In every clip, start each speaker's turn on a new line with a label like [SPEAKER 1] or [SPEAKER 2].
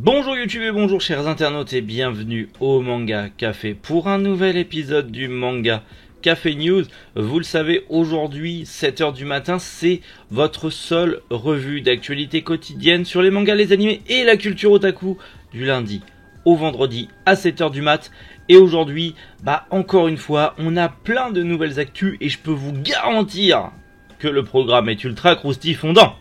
[SPEAKER 1] Bonjour YouTube et bonjour chers internautes et bienvenue au Manga Café pour un nouvel épisode du Manga Café News. Vous le savez, aujourd'hui 7h du matin, c'est votre seule revue d'actualité quotidienne sur les mangas, les animés et la culture otaku du lundi au vendredi à 7h du mat. Et aujourd'hui, encore une fois, on a plein de nouvelles actus et je peux vous garantir que le programme est ultra croustifondant.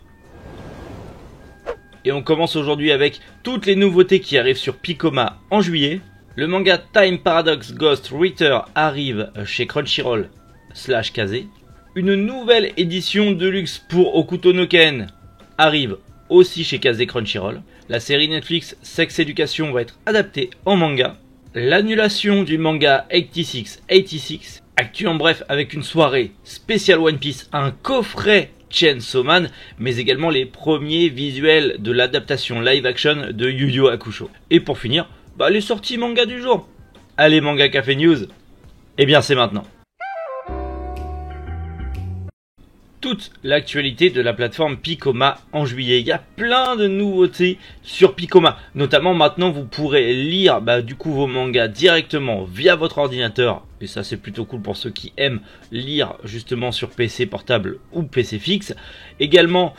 [SPEAKER 1] Et on commence aujourd'hui avec toutes les nouveautés qui arrivent sur Piccoma en juillet. Le manga Time Paradox Ghost Writer arrive chez Crunchyroll / Kazé. Une nouvelle édition de luxe pour Hokuto no Ken arrive aussi chez Kazé Crunchyroll. La série Netflix Sex Education va être adaptée en manga. L'annulation du manga 8686. Actu en bref avec une soirée spéciale One Piece, un coffret Chainsaw Man, mais également les premiers visuels de l'adaptation live action de Yu Yu Hakusho. Et pour finir, les sorties manga du jour. Allez, Manga Café News, eh bien c'est maintenant. Toute l'actualité de la plateforme Piccoma en juillet. Il y a plein de nouveautés sur Piccoma. Notamment maintenant vous pourrez lire vos mangas directement via votre ordinateur. Et ça c'est plutôt cool pour ceux qui aiment lire justement sur PC portable ou PC fixe. Également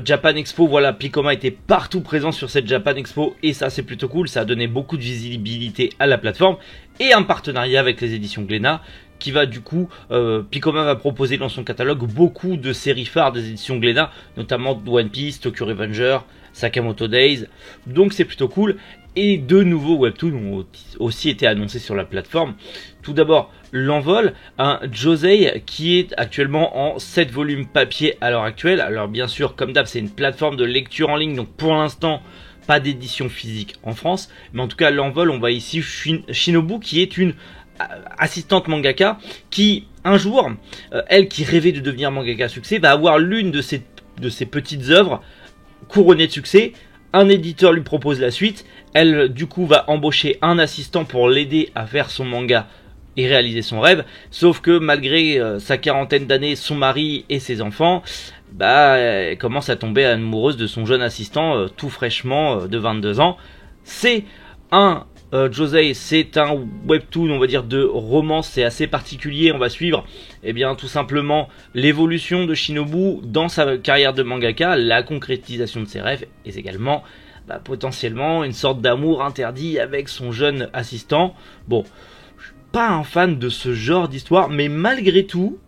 [SPEAKER 1] Japan Expo, voilà, Piccoma était partout présent sur cette Japan Expo. Et ça c'est plutôt cool, ça a donné beaucoup de visibilité à la plateforme. Et un partenariat avec les éditions Glénat, qui va Piccoma va proposer dans son catalogue beaucoup de séries phares des éditions Glénat, notamment One Piece, Tokyo Revenger, Sakamoto Days, donc c'est plutôt cool. Et de nouveaux webtoons ont aussi été annoncés sur la plateforme. Tout d'abord, L'Envol, un Josei qui est actuellement en 7 volumes papier à l'heure actuelle. Alors bien sûr, comme d'hab, c'est une plateforme de lecture en ligne, donc pour l'instant, pas d'édition physique en France. Mais en tout cas, L'Envol, on voit ici Shinobu qui est une assistante mangaka qui un jour, elle qui rêvait de devenir mangaka à succès, va avoir l'une de ses petites œuvres couronnées de succès. Un éditeur lui propose la suite, elle va embaucher un assistant pour l'aider à faire son manga et réaliser son rêve, sauf que malgré sa quarantaine d'années, son mari et ses enfants, elle commence à tomber amoureuse de son jeune assistant tout fraîchement de 22 ans. C'est un Josei, c'est un webtoon, on va dire, de romance, c'est assez particulier. On va suivre, tout simplement l'évolution de Shinobu dans sa carrière de mangaka, la concrétisation de ses rêves, et également, potentiellement, une sorte d'amour interdit avec son jeune assistant. Bon, je suis pas un fan de ce genre d'histoire, mais malgré tout,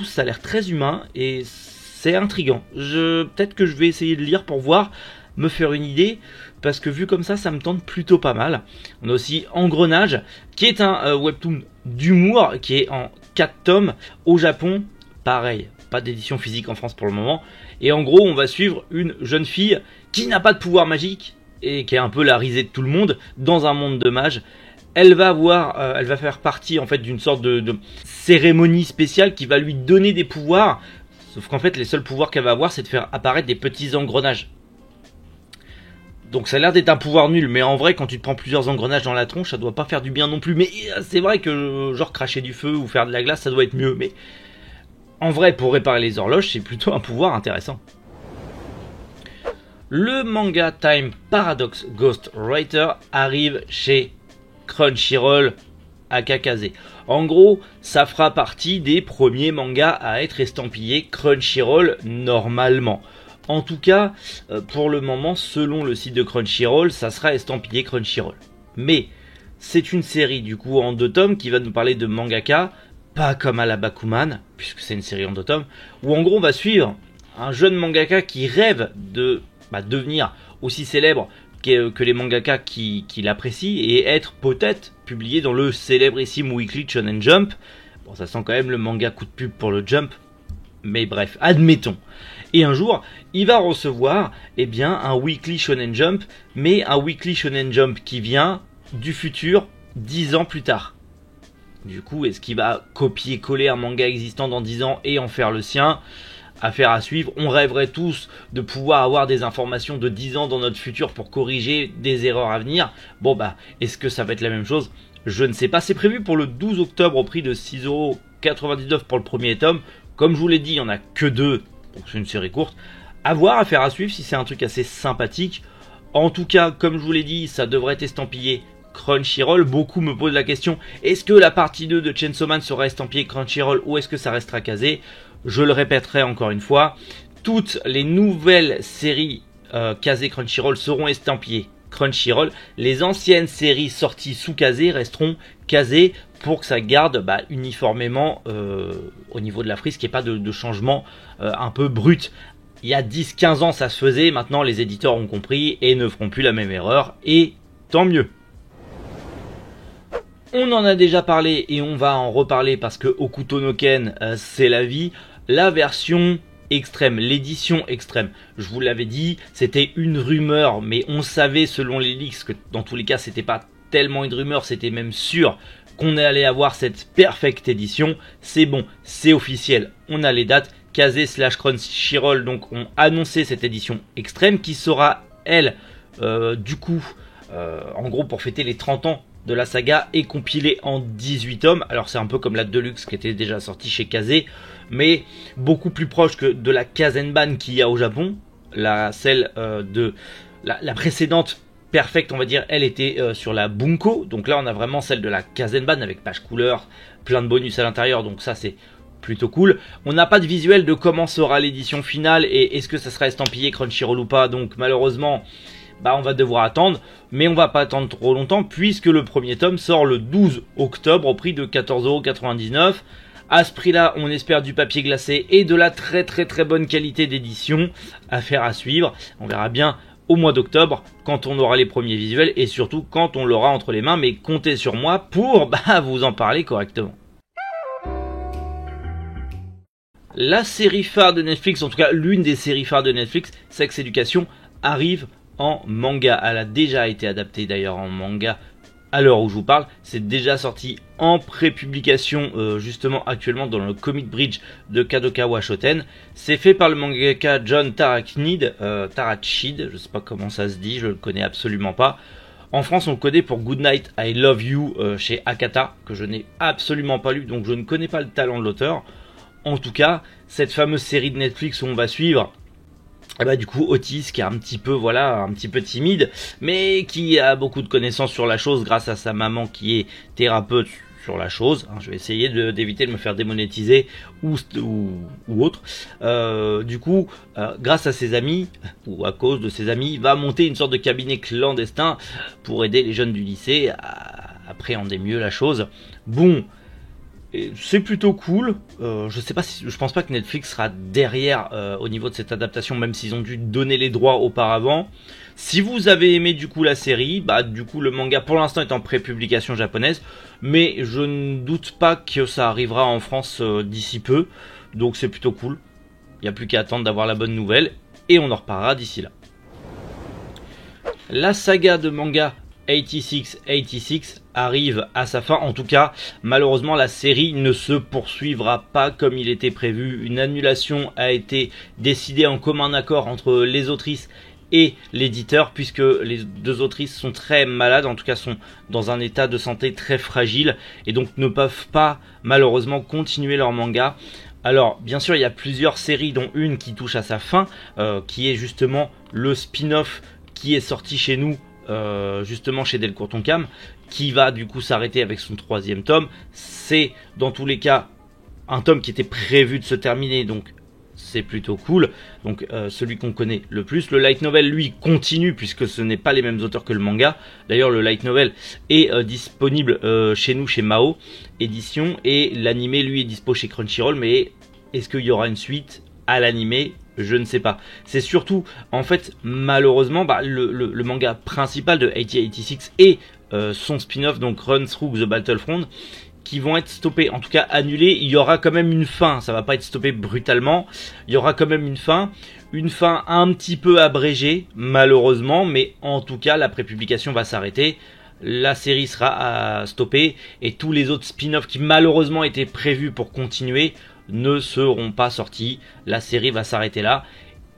[SPEAKER 1] ça a l'air très humain et c'est intriguant. Peut-être que je vais essayer de lire pour voir, me faire une idée, parce que vu comme ça me tente plutôt pas mal. On a aussi Engrenage, qui est un webtoon d'humour, qui est en 4 tomes au Japon. Pareil, pas d'édition physique en France pour le moment. Et en gros, on va suivre une jeune fille qui n'a pas de pouvoir magique, et qui est un peu la risée de tout le monde, dans un monde de mages. Elle va faire partie en fait d'une sorte de cérémonie spéciale qui va lui donner des pouvoirs. Sauf qu'en fait, les seuls pouvoirs qu'elle va avoir, c'est de faire apparaître des petits engrenages. Donc ça a l'air d'être un pouvoir nul, mais en vrai quand tu te prends plusieurs engrenages dans la tronche, ça doit pas faire du bien non plus. Mais c'est vrai que genre cracher du feu ou faire de la glace, ça doit être mieux. Mais en vrai, pour réparer les horloges, c'est plutôt un pouvoir intéressant. Le manga Time Paradox Ghost Writer arrive chez Crunchyroll aka Kazé. En gros, ça fera partie des premiers mangas à être estampillés Crunchyroll normalement. En tout cas, pour le moment, selon le site de Crunchyroll, ça sera estampillé Crunchyroll. Mais c'est une série du coup en 2 tomes qui va nous parler de mangaka, pas comme à la Bakuman, puisque c'est une série en 2 tomes, où en gros on va suivre un jeune mangaka qui rêve de devenir aussi célèbre que les mangaka qui l'apprécient et être peut-être publié dans le célébrissime Weekly Shonen Jump. Bon, ça sent quand même le manga coup de pub pour le Jump, mais bref, admettons. Et un jour, il va recevoir un Weekly Shonen Jump, mais un Weekly Shonen Jump qui vient du futur 10 ans plus tard. Du coup, est-ce qu'il va copier-coller un manga existant dans 10 ans et en faire le sien ? Affaire à suivre. On rêverait tous de pouvoir avoir des informations de 10 ans dans notre futur pour corriger des erreurs à venir. Bon est-ce que ça va être la même chose ? Je ne sais pas. C'est prévu pour le 12 octobre au prix de 6,99€ pour le premier tome. Comme je vous l'ai dit, il n'y en a que 2. Donc c'est une série courte. À voir, affaire à suivre si c'est un truc assez sympathique. En tout cas, comme je vous l'ai dit, ça devrait être estampillé Crunchyroll. Beaucoup me posent la question, est-ce que la partie 2 de Chainsaw Man sera estampillée Crunchyroll ou est-ce que ça restera casé? Je le répéterai encore une fois, toutes les nouvelles séries casées Crunchyroll seront estampillées Crunchyroll. Les anciennes séries sorties sous casé resteront casées pour que ça garde uniformément au niveau de la frise, qu'il n'y ait pas de changement un peu brut. Il y a 10-15 ans ça se faisait, maintenant les éditeurs ont compris et ne feront plus la même erreur, et tant mieux. On en a déjà parlé et on va en reparler parce que Hokuto no Ken c'est la vie. La version extrême, l'édition extrême, je vous l'avais dit, c'était une rumeur, mais on savait selon les leaks que dans tous les cas c'était pas tellement une rumeur, c'était même sûr qu'on allait avoir cette perfecte édition. C'est bon, c'est officiel, on a les dates. Kazé / Crunchyroll donc ont annoncé cette édition extrême qui sera elle en gros pour fêter les 30 ans de la saga et compilée en 18 tomes. Alors c'est un peu comme la Deluxe qui était déjà sortie chez Kazé, mais beaucoup plus proche que de la Kazenban qu'il y a au Japon. Celle de la précédente perfecte, on va dire, elle était sur la Bunko. Donc là on a vraiment celle de la Kazenban avec page couleur, plein de bonus à l'intérieur, donc ça c'est plutôt cool. On n'a pas de visuel de comment sera l'édition finale et est-ce que ça sera estampillé Crunchyroll ou pas, donc malheureusement on va devoir attendre, mais on va pas attendre trop longtemps puisque le premier tome sort le 12 octobre au prix de 14,99 €. À ce prix là on espère du papier glacé et de la très bonne qualité d'édition. Affaire à suivre, on verra bien au mois d'octobre quand on aura les premiers visuels et surtout quand on l'aura entre les mains, mais comptez sur moi pour vous en parler correctement. La série phare de Netflix, en tout cas l'une des séries phares de Netflix, Sex Education, arrive en manga. Elle a déjà été adaptée d'ailleurs en manga à l'heure où je vous parle. C'est déjà sorti en pré-publication justement actuellement dans le Comic Bridge de Kadokawa Shoten. C'est fait par le mangaka John Tarachid, je sais pas comment ça se dit, je le connais absolument pas. En France on le connaît pour Goodnight I Love You chez Akata, que je n'ai absolument pas lu, donc je ne connais pas le talent de l'auteur. En tout cas, cette fameuse série de Netflix où on va suivre du coup Otis, qui est un petit peu timide, mais qui a beaucoup de connaissances sur la chose grâce à sa maman qui est thérapeute sur la chose. Je vais essayer d'éviter de me faire démonétiser ou autre. Grâce à ses amis, ou à cause de ses amis, il va monter une sorte de cabinet clandestin pour aider les jeunes du lycée à appréhender mieux la chose. Bon, c'est plutôt cool. Je pense pas que Netflix sera derrière au niveau de cette adaptation, même s'ils ont dû donner les droits auparavant. Si vous avez aimé du coup la série, le manga pour l'instant est en pré-publication japonaise, mais je ne doute pas que ça arrivera en France d'ici peu, donc c'est plutôt cool. Il n'y a plus qu'à attendre d'avoir la bonne nouvelle et on en reparlera d'ici là. La saga de manga 86 arrive à sa fin. En tout cas, malheureusement, la série ne se poursuivra pas comme il était prévu. Une annulation a été décidée en commun accord entre les autrices et l'éditeur, puisque les deux autrices sont très malades, en tout cas sont dans un état de santé très fragile, et donc ne peuvent pas malheureusement continuer leur manga. Alors bien sûr il y a plusieurs séries, dont une qui touche à sa fin, qui est justement le spin-off qui est sorti chez nous, justement chez Delcourt Tonkam, qui va du coup s'arrêter avec son 3e tome. C'est dans tous les cas un tome qui était prévu de se terminer, donc c'est plutôt cool. Donc celui qu'on connaît le plus. Le light novel lui continue, puisque ce n'est pas les mêmes auteurs que le manga. D'ailleurs le light novel est disponible chez nous, chez Mao Édition, et l'animé lui est dispo chez Crunchyroll. Mais est-ce qu'il y aura une suite à l'animé? Je ne sais pas. C'est surtout, en fait, malheureusement, le manga principal de 86 et son spin-off, donc Run Through the Battlefront, qui vont être stoppés, en tout cas annulés. Il y aura quand même une fin, ça va pas être stoppé brutalement. Il y aura quand même une fin un petit peu abrégée, malheureusement, mais en tout cas, la prépublication va s'arrêter. La série sera stoppée et tous les autres spin-offs qui malheureusement étaient prévus pour continuer ne seront pas sortis. La série va s'arrêter là.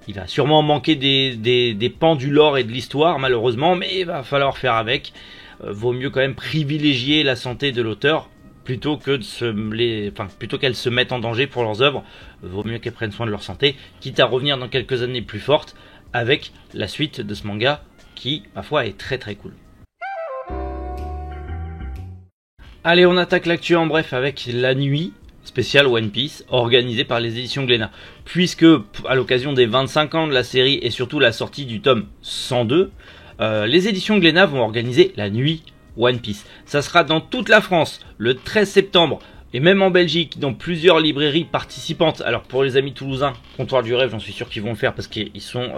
[SPEAKER 1] Il va sûrement manquer des pans du lore et de l'histoire malheureusement, mais il va falloir faire avec. Vaut mieux quand même privilégier la santé de l'auteur plutôt qu'elle se mette en danger pour leurs œuvres. Vaut mieux qu'elles prennent soin de leur santé, quitte à revenir dans quelques années plus fortes avec la suite de ce manga qui, ma foi, est très très cool. Allez, on attaque l'actu en bref avec la nuit spéciale One Piece organisée par les éditions Glénat. Puisque, à l'occasion des 25 ans de la série et surtout la sortie du tome 102, les éditions Glénat vont organiser la nuit One Piece. Ça sera dans toute la France le 13 septembre et même en Belgique dans plusieurs librairies participantes. Alors pour les amis toulousains, Comptoir du Rêve, j'en suis sûr qu'ils vont le faire parce qu'ils sont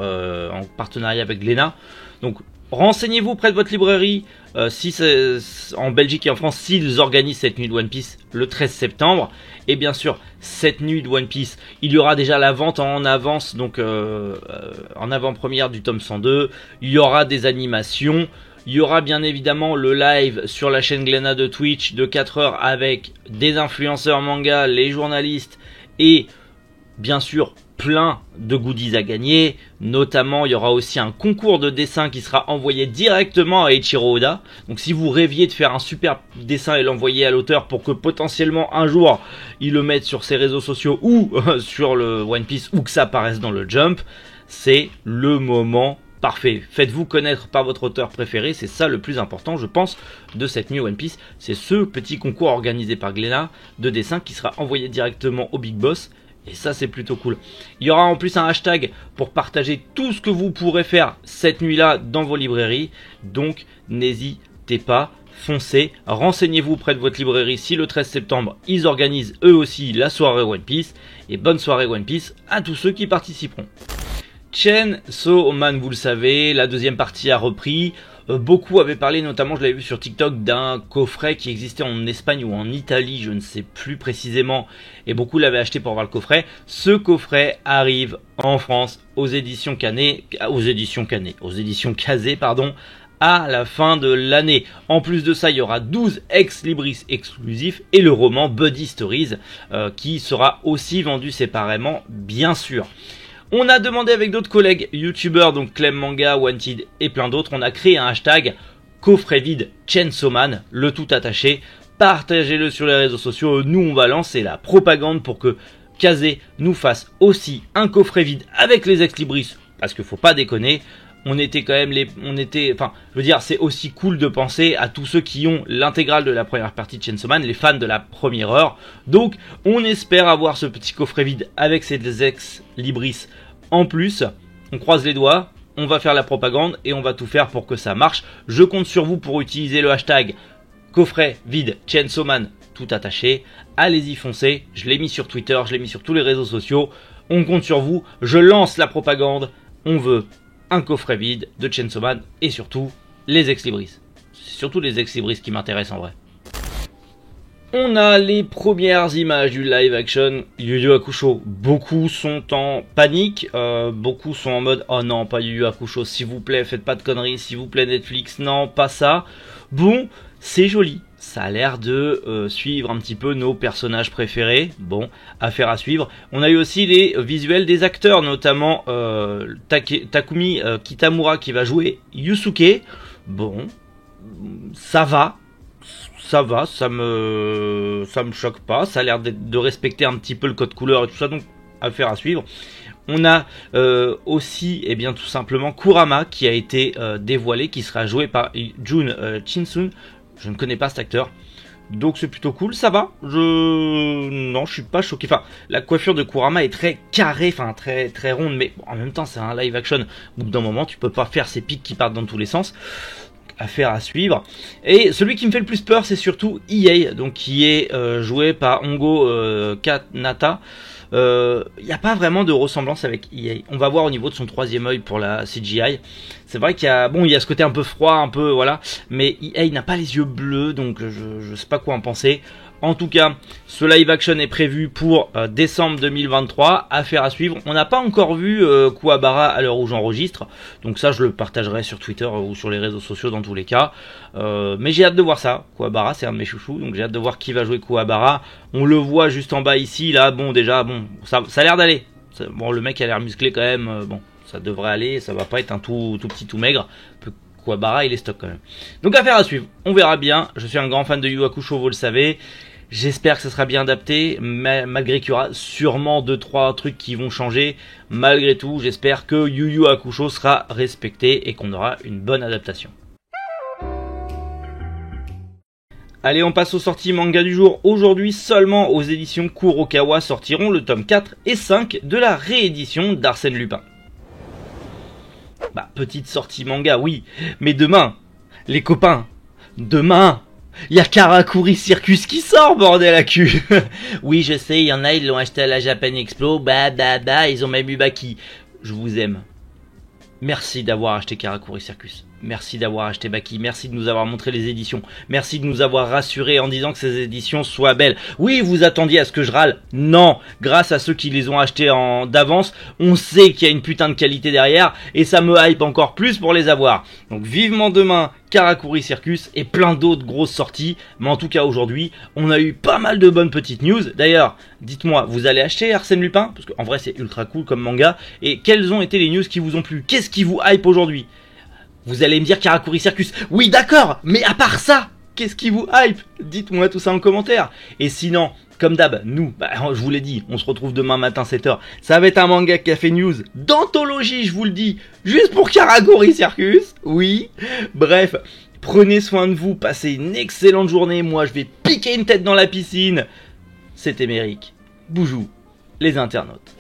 [SPEAKER 1] en partenariat avec Glénat. Donc renseignez-vous près de votre librairie si c'est en Belgique et en France s'ils organisent cette nuit de One Piece le 13 septembre. Et bien sûr, cette nuit de One Piece, il y aura déjà la vente en avance, donc en avant-première du tome 102. Il y aura des animations. Il y aura bien évidemment le live sur la chaîne Glénat de Twitch de 4 heures avec des influenceurs manga, les journalistes et bien sûr plein de goodies à gagner. Notamment, il y aura aussi un concours de dessin qui sera envoyé directement à Eiichiro Oda. Donc si vous rêviez de faire un super dessin et l'envoyer à l'auteur pour que potentiellement un jour il le mette sur ses réseaux sociaux ou sur le One Piece ou que ça apparaisse dans le Jump, c'est le moment parfait. Faites-vous connaître par votre auteur préféré, c'est ça le plus important je pense de cette nuit One Piece. C'est ce petit concours organisé par Glénat de dessin qui sera envoyé directement au Big Boss. Et ça c'est plutôt cool. Il y aura en plus un hashtag pour partager tout ce que vous pourrez faire cette nuit-là dans vos librairies. Donc n'hésitez pas, foncez, renseignez-vous près de votre librairie si le 13 septembre ils organisent eux aussi la soirée One Piece. Et bonne soirée One Piece à tous ceux qui participeront. Chainsaw Man, vous le savez, la deuxième partie a repris. Beaucoup avaient parlé, notamment je l'avais vu sur TikTok, d'un coffret qui existait en Espagne ou en Italie, je ne sais plus précisément, et beaucoup l'avaient acheté pour voir le coffret. Ce coffret arrive en France aux éditions Kazé, pardon, à la fin de l'année. En plus de ça, il y aura 12 ex-libris exclusifs et le roman Buddy Stories qui sera aussi vendu séparément, bien sûr. On a demandé avec d'autres collègues youtubeurs, donc Clem Manga, Wanted et plein d'autres, on a créé un hashtag coffret vide Chainsaw Man, le tout attaché. Partagez-le sur les réseaux sociaux, nous on va lancer la propagande pour que Kazé nous fasse aussi un coffret vide avec les ex-libris, parce qu'il faut pas déconner. C'est aussi cool de penser à tous ceux qui ont l'intégrale de la première partie de Chainsaw Man, les fans de la première heure. Donc, on espère avoir ce petit coffret vide avec ces ex-libris en plus. On croise les doigts, on va faire la propagande et on va tout faire pour que ça marche. Je compte sur vous pour utiliser le hashtag coffret vide Chainsaw Man tout attaché. Allez-y, foncez. Je l'ai mis sur Twitter, je l'ai mis sur tous les réseaux sociaux. On compte sur vous. Je lance la propagande. On veut un coffret vide de Chainsaw Man et surtout les ex-libris. C'est surtout les ex-libris qui m'intéressent en vrai. On a les premières images du live action Yu Yu Hakusho. Beaucoup sont en panique, beaucoup sont en mode oh non, pas Yu Yu Hakusho, s'il vous plaît, faites pas de conneries, s'il vous plaît Netflix, non, pas ça. Bon, c'est joli, ça a l'air de suivre un petit peu nos personnages préférés. Bon, affaire à suivre. On a eu aussi les visuels des acteurs, notamment Takumi Kitamura qui va jouer Yusuke. Bon, ça va, ça me choque pas. Ça a l'air de respecter un petit peu le code couleur et tout ça, donc affaire à suivre. On a aussi, tout simplement Kurama qui a été dévoilé, qui sera joué par Jun Shin-sun. Je ne connais pas cet acteur, donc c'est plutôt cool, ça va. Je suis pas choqué. Enfin, la coiffure de Kurama est très carrée, enfin très très ronde, mais en même temps c'est un live action. Au bout d'un moment, tu peux pas faire ces pics qui partent dans tous les sens. Affaire à suivre. Et celui qui me fait le plus peur, c'est surtout Iei, donc qui est joué par Hongo Kanata. Il n'y a pas vraiment de ressemblance avec Iei. On va voir au niveau de son troisième œil pour la CGI. C'est vrai qu'il y a ce côté un peu froid, un peu voilà, mais Iei n'a pas les yeux bleus, donc je sais pas quoi en penser. En tout cas, ce live action est prévu pour décembre 2023, affaire à suivre. On n'a pas encore vu Kuwabara à l'heure où j'enregistre, donc ça je le partagerai sur Twitter ou sur les réseaux sociaux dans tous les cas. Mais j'ai hâte de voir ça. Kuwabara, c'est un de mes chouchous, donc j'ai hâte de voir qui va jouer Kuwabara. On le voit juste en bas ici, là, ça a l'air d'aller. Bon, le mec a l'air musclé quand même, ça devrait aller, ça va pas être un tout petit, tout maigre. Kuwabara, il est stock quand même. Donc affaire à suivre, on verra bien. Je suis un grand fan de Yu Yu Hakusho, vous le savez. J'espère que ça sera bien adapté, mais malgré qu'il y aura sûrement 2-3 trucs qui vont changer. Malgré tout, j'espère que Yu Yu Hakusho sera respecté et qu'on aura une bonne adaptation. Allez, on passe aux sorties manga du jour. Aujourd'hui, seulement aux éditions Kurokawa sortiront le tome 4 et 5 de la réédition d'Arsène Lupin. Bah, petite sortie manga, oui, mais demain, les copains, demain, il y a Karakuri Circus qui sort, bordel à cul. Oui, je sais, il y en a, ils l'ont acheté à la Japan Expo, ils ont même eu Baki. Je vous aime. Merci d'avoir acheté Karakuri Circus. Merci d'avoir acheté Baki. Merci de nous avoir montré les éditions. Merci de nous avoir rassurés en disant que ces éditions soient belles. Oui, vous attendiez à ce que je râle. Non, grâce à ceux qui les ont achetés d'avance, on sait qu'il y a une putain de qualité derrière et ça me hype encore plus pour les avoir. Donc vivement demain Karakuri Circus et plein d'autres grosses sorties. Mais en tout cas aujourd'hui, on a eu pas mal de bonnes petites news. D'ailleurs, dites-moi, vous allez acheter Arsène Lupin? Parce qu'en vrai c'est ultra cool comme manga. Et quelles ont été les news qui vous ont plu? Qu'est-ce qui vous hype aujourd'hui? Vous allez me dire Karakuri Circus. Oui, d'accord, mais à part ça, qu'est-ce qui vous hype? Dites-moi tout ça en commentaire. Et sinon, comme d'hab, nous, je vous l'ai dit, on se retrouve demain matin 7h. Ça va être un manga café news d'anthologie, je vous le dis, juste pour Karakuri Circus. Oui, bref, prenez soin de vous, passez une excellente journée. Moi, je vais piquer une tête dans la piscine. C'était Méric. Boujou, les internautes.